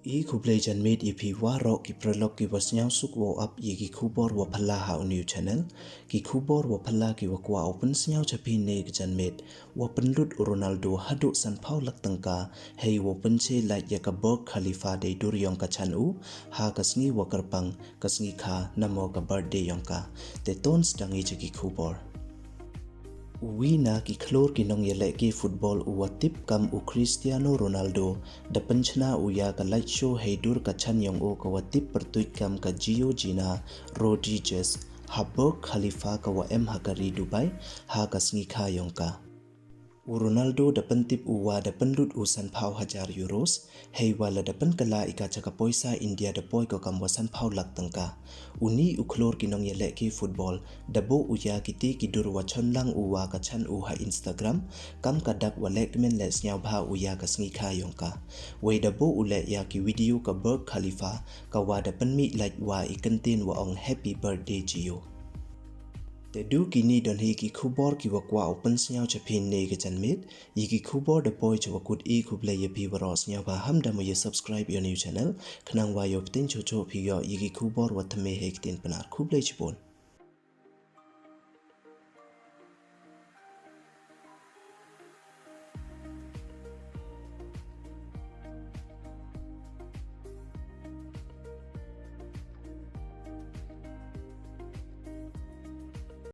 E kublai jan made ipi waro ki prelok ki wasnyang suk wo up ye ki kubor wa phala ha new channel ki kubor wa phala ki wa kwa open snyau chapi ne ki jan made wa penlut Ronaldo hadu san phau lak tangka hei wo penche like ya ka Burj Khalifa de dur yong ka chan u ha kasngi wa karpang kasngi kha namo ka birthday yong ka te tons dangi che ki kubor Wina ki klor ki nong yele ki football uwa tip kam u Cristiano Ronaldo da panchna uya ka light show heidur ka chan yong o ka watip pertuit kam ka Gio Gina Rodriguez ha Burj Khalifa ka wa hakari Dubai ha ka sngi kha yong ka Ronaldo dapat tip uwa dapat lut usan pau hajar euros hei wala dapat kala ika caka poisa India dapoi ko kamwasan pau lak tangka uni uklor kinong yele ki football dabo uya kiti kidur wachon lang uwa kachan uha Instagram kam kadak walek men les nyau bha uya kasngi kha yongka wei dabo ule ya ki video ka Burj Khalifa ka wa dapat mi like wa ikantin wa ong happy birthday Gio Te du kini don hi ki kubor ki wakwa open snyau chapin ne ke chanmit yi ki kubor de poi chwa kut e kuble ye pi waros nyau ba hamda mo ye subscribe your new channel khnang wa yo ptin cho cho phi yo yi ki kubor wa thme hek tin panar kuble chipon